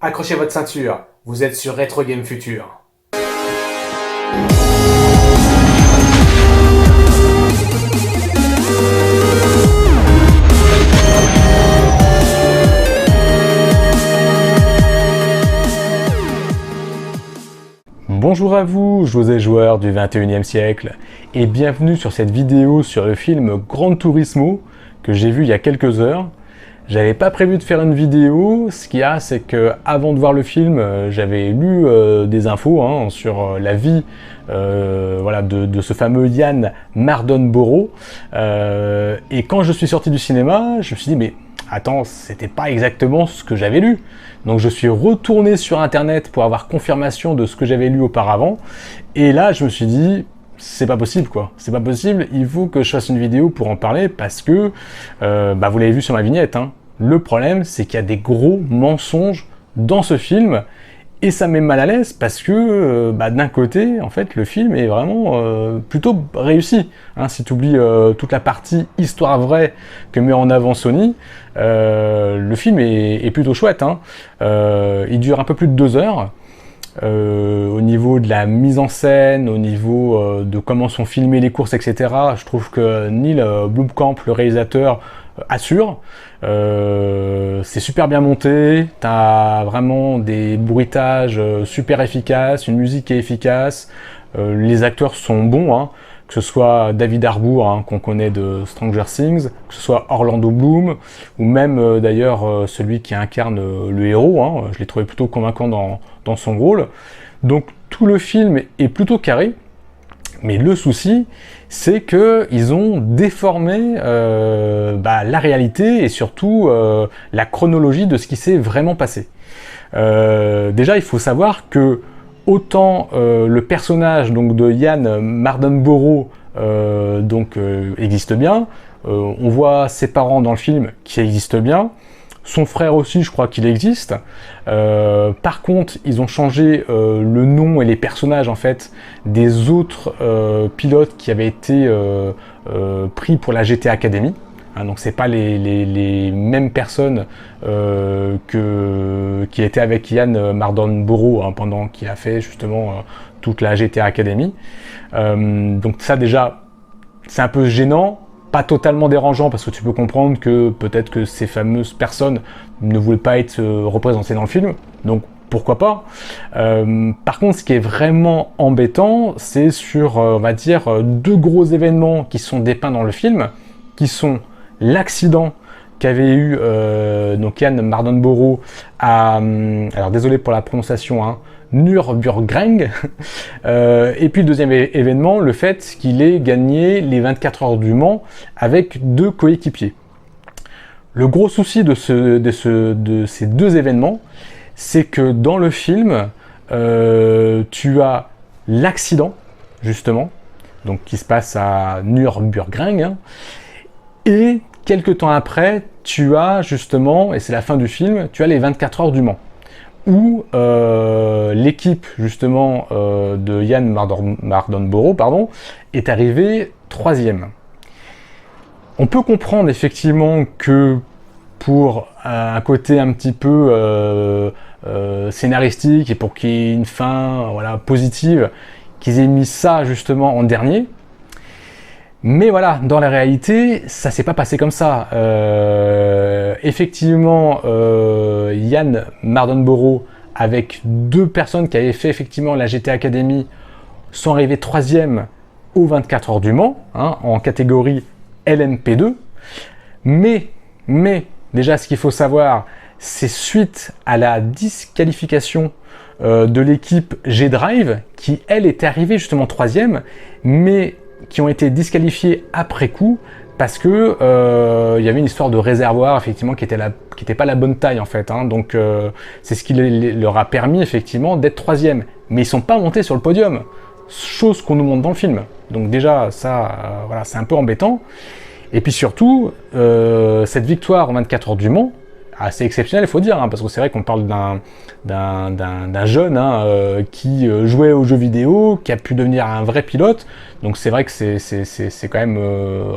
Accrochez votre ceinture, vous êtes sur Retro Game Future. Bonjour à vous, joyeux joueurs du 21e siècle, et bienvenue sur cette vidéo sur le film Gran Turismo que j'ai vu il y a quelques heures. J'avais pas prévu de faire une vidéo, ce qu'il y a c'est que avant de voir le film, j'avais lu des infos sur la vie de ce fameux Yann Mardenborough, et quand je suis sorti du cinéma, je me suis dit mais attends, c'était pas exactement ce que j'avais lu. Donc je suis retourné sur internet pour avoir confirmation de ce que j'avais lu auparavant, et là je me suis dit c'est pas possible quoi, c'est pas possible, il faut que je fasse une vidéo pour en parler parce que, vous l'avez vu sur ma vignette, le problème c'est qu'il y a des gros mensonges dans ce film, et ça me met mal à l'aise parce que d'un côté, en fait, le film est vraiment plutôt réussi. Si tu oublies toute la partie histoire vraie que met en avant Sony, le film est plutôt chouette. Il dure un peu plus de 2 heures. Au niveau de la mise en scène, au niveau de comment sont filmées les courses, etc., je trouve que Neil Blomkamp, le réalisateur, assure. C'est super bien monté, t'as vraiment des bruitages super efficaces, une musique qui est efficace, les acteurs sont bons, que ce soit David Harbour, qu'on connaît de Stranger Things, que ce soit Orlando Bloom, ou même d'ailleurs celui qui incarne le héros, je l'ai trouvé plutôt convaincant dans son rôle. Donc tout le film est plutôt carré, mais le souci, c'est qu'ils ont déformé la réalité et surtout la chronologie de ce qui s'est vraiment passé. Déjà, il faut savoir que autant le personnage donc, de Yann Mardenborough existe bien, on voit ses parents dans le film qui existent bien, son frère aussi, je crois qu'il existe. Par contre, ils ont changé le nom et les personnages en fait des autres pilotes qui avaient été pris pour la GT Academy. Donc c'est pas les mêmes personnes qui étaient avec Yann Mardenborough pendant qu'il a fait justement toute la GT Academy. Donc ça déjà, c'est un peu gênant. Pas totalement dérangeant parce que tu peux comprendre que peut-être que ces fameuses personnes ne voulaient pas être représentées dans le film, donc pourquoi pas. Par contre, ce qui est vraiment embêtant, c'est sur, on va dire, 2 gros événements qui sont dépeints dans le film, qui sont l'accident qu'avait eu donc Yann Mardenborough à, alors désolé pour la prononciation, Nürburgring, et puis le deuxième événement, le fait qu'il ait gagné les 24 heures du Mans avec 2 coéquipiers. Le gros souci de ces 2 événements, c'est que dans le film, tu as l'accident, justement, donc qui se passe à Nürburgring, et quelques temps après, tu as justement, et c'est la fin du film, tu as les 24 heures du Mans, où l'équipe justement de Yann Mardenborough est arrivée 3e. On peut comprendre effectivement que pour un côté un petit peu scénaristique et pour qu'il y ait une fin positive, qu'ils aient mis ça justement en dernier. Mais voilà, dans la réalité, ça s'est pas passé comme ça. Effectivement, Yann Mardenborough, avec 2 personnes qui avaient fait effectivement la GT Academy, sont arrivés 3e aux 24 heures du Mans, en catégorie LMP2. Mais, déjà ce qu'il faut savoir, c'est suite à la disqualification de l'équipe G-Drive, qui elle était arrivée justement 3e, mais qui ont été disqualifiés après coup parce que y avait une histoire de réservoir effectivement qui était pas la bonne taille en fait, donc c'est ce qui leur a permis effectivement d'être 3e, mais ils sont pas montés sur le podium, chose qu'on nous montre dans le film. Donc déjà ça c'est un peu embêtant, et puis surtout cette victoire en 24 heures du Mans, assez exceptionnel, il faut dire, parce que c'est vrai qu'on parle d'un jeune qui jouait aux jeux vidéo, qui a pu devenir un vrai pilote, donc c'est vrai que c'est quand même,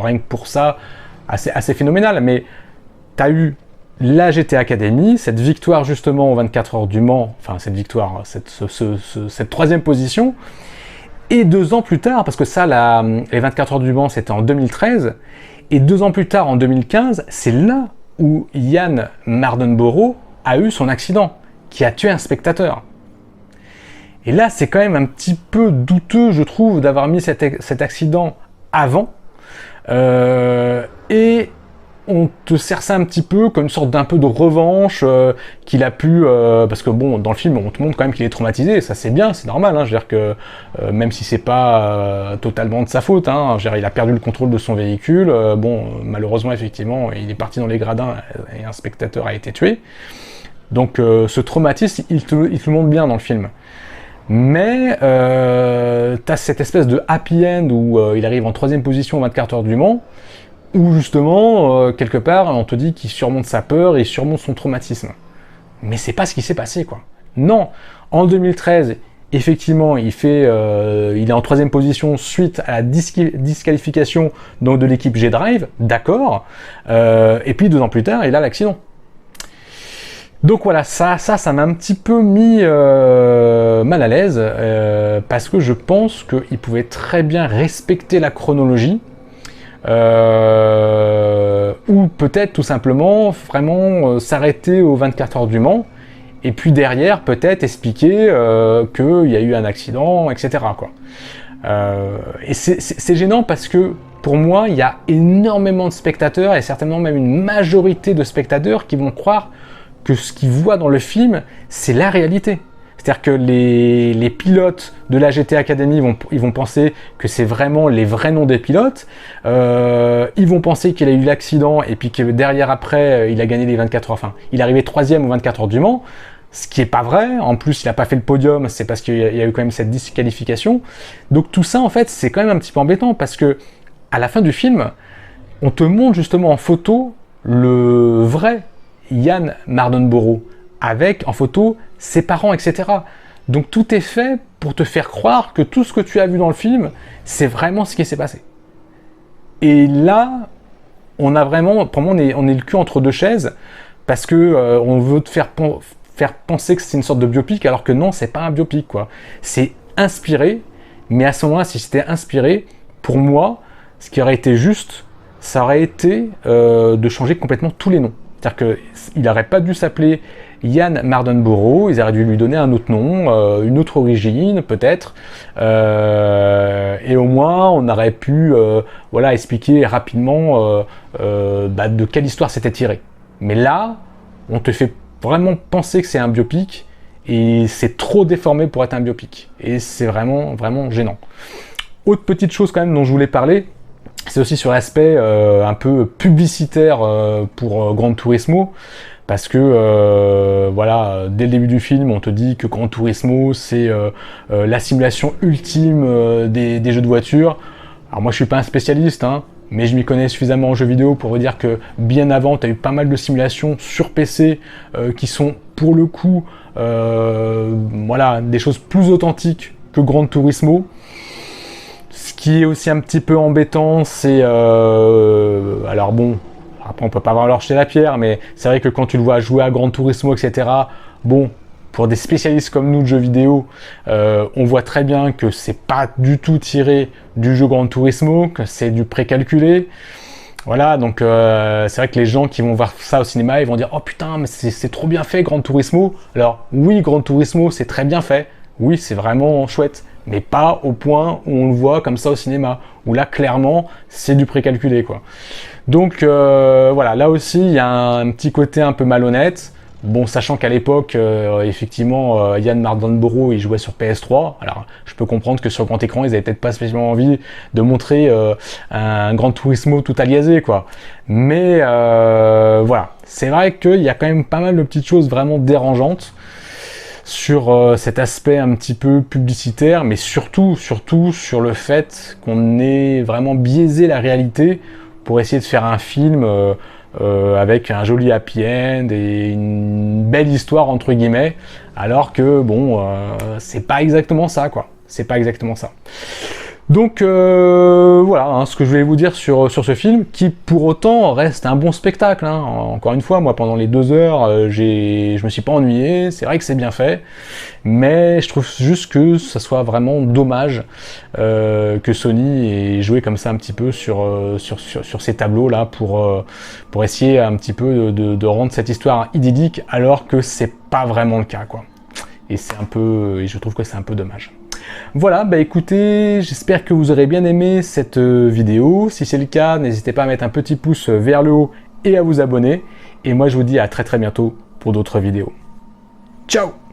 rien que pour ça, assez phénoménal. Mais tu as eu la GT Academy, cette victoire justement aux 24 heures du Mans, enfin cette victoire, cette troisième position, et 2 ans plus tard, parce que ça, les 24 heures du Mans, c'était en 2013, et 2 ans plus tard, en 2015, c'est là où Yann Mardenborough a eu son accident, qui a tué un spectateur. Et là, c'est quand même un petit peu douteux, je trouve, d'avoir mis cet accident avant, et on te sert ça un petit peu comme une sorte d'un peu de revanche qu'il a pu... parce que bon, dans le film, on te montre quand même qu'il est traumatisé, ça c'est bien, c'est normal, hein, je veux dire que même si c'est pas totalement de sa faute, hein, je veux dire, il a perdu le contrôle de son véhicule, bon, malheureusement, effectivement, il est parti dans les gradins et un spectateur a été tué. Donc ce traumatisme, il te le montre bien dans le film. Mais t'as cette espèce de happy end où il arrive en 3e position aux 24 heures du Mans, où justement, quelque part, on te dit qu'il surmonte sa peur et il surmonte son traumatisme. Mais c'est pas ce qui s'est passé, quoi. Non, en 2013, effectivement, il est en 3e position suite à la disqualification donc, de l'équipe G-Drive, d'accord, et puis 2 ans plus tard, il a l'accident. Donc voilà, ça m'a un petit peu mis mal à l'aise, parce que je pense qu'il pouvait très bien respecter la chronologie, ou peut-être tout simplement vraiment s'arrêter aux 24 heures du Mans et puis derrière peut-être expliquer qu'il y a eu un accident, etc. quoi. Et c'est gênant parce que pour moi il y a énormément de spectateurs et certainement même une majorité de spectateurs qui vont croire que ce qu'ils voient dans le film c'est la réalité. C'est-à-dire que les pilotes de la GT Academy ils vont penser que c'est vraiment les vrais noms des pilotes. Ils vont penser qu'il a eu l'accident et puis que derrière après il a gagné les 24 heures. Enfin, il est arrivé 3e aux 24 heures du Mans, ce qui est pas vrai. En plus, il a pas fait le podium, c'est parce qu'il y a eu quand même cette disqualification. Donc tout ça en fait, c'est quand même un petit peu embêtant parce que à la fin du film, on te montre justement en photo le vrai Yann Mardenborough avec en photo ses parents, etc. Donc tout est fait pour te faire croire que tout ce que tu as vu dans le film, c'est vraiment ce qui s'est passé. Et là, on a vraiment, pour moi, on est le cul entre deux chaises, parce que on veut te faire penser que c'est une sorte de biopic, alors que non, c'est pas un biopic, quoi. C'est inspiré, mais à ce moment-là, si c'était inspiré, pour moi, ce qui aurait été juste, ça aurait été de changer complètement tous les noms. C'est-à-dire qu'il n'aurait pas dû s'appeler Yann Mardenborough, ils auraient dû lui donner un autre nom, une autre origine peut-être, et au moins on aurait pu voilà, expliquer rapidement de quelle histoire c'était tiré. Mais là, on te fait vraiment penser que c'est un biopic, et c'est trop déformé pour être un biopic, et c'est vraiment, vraiment gênant. Autre petite chose quand même dont je voulais parler, c'est aussi sur l'aspect un peu publicitaire pour Gran Turismo, parce que voilà, dès le début du film, on te dit que Gran Turismo c'est la simulation ultime des jeux de voiture. Alors moi je suis pas un spécialiste, hein, mais je m'y connais suffisamment en jeux vidéo pour vous dire que bien avant, tu as eu pas mal de simulations sur PC qui sont pour le coup voilà, des choses plus authentiques que Gran Turismo. Ce qui est aussi un petit peu embêtant, c'est... alors bon, après on peut pas avoir leur jeter la pierre, mais c'est vrai que quand tu le vois jouer à Gran Turismo, etc., bon, pour des spécialistes comme nous de jeux vidéo, on voit très bien que c'est pas du tout tiré du jeu Gran Turismo, que c'est du précalculé. Voilà, donc c'est vrai que les gens qui vont voir ça au cinéma, ils vont dire « Oh putain, mais c'est trop bien fait Gran Turismo !» Alors oui, Gran Turismo, c'est très bien fait. Oui, c'est vraiment chouette. Mais pas au point où on le voit comme ça au cinéma, où là, clairement, c'est du précalculé, quoi. Donc, voilà, là aussi, il y a un petit côté un peu malhonnête. Bon, sachant qu'à l'époque, effectivement, Yann Mardenborough, il jouait sur PS3. Alors, je peux comprendre que sur le grand écran, ils avaient peut-être pas spécialement envie de montrer un Gran Turismo tout aliasé, quoi. Mais, voilà, c'est vrai qu'il y a quand même pas mal de petites choses vraiment dérangeantes sur cet aspect un petit peu publicitaire, mais surtout sur le fait qu'on ait vraiment biaisé la réalité pour essayer de faire un film avec un joli happy end et une belle histoire entre guillemets, alors que bon, c'est pas exactement ça, quoi. C'est pas exactement ça. Donc voilà hein, ce que je voulais vous dire sur ce film, qui pour autant reste un bon spectacle. Hein. Encore une fois, moi pendant les 2 heures, je me suis pas ennuyé, c'est vrai que c'est bien fait, mais je trouve juste que ça soit vraiment dommage que Sony ait joué comme ça un petit peu sur ces tableaux là pour essayer un petit peu de rendre cette histoire idyllique alors que c'est pas vraiment le cas quoi. Et je trouve que c'est un peu dommage. Voilà, bah écoutez, j'espère que vous aurez bien aimé cette vidéo. Si c'est le cas, n'hésitez pas à mettre un petit pouce vers le haut et à vous abonner. Et moi, je vous dis à très bientôt pour d'autres vidéos. Ciao!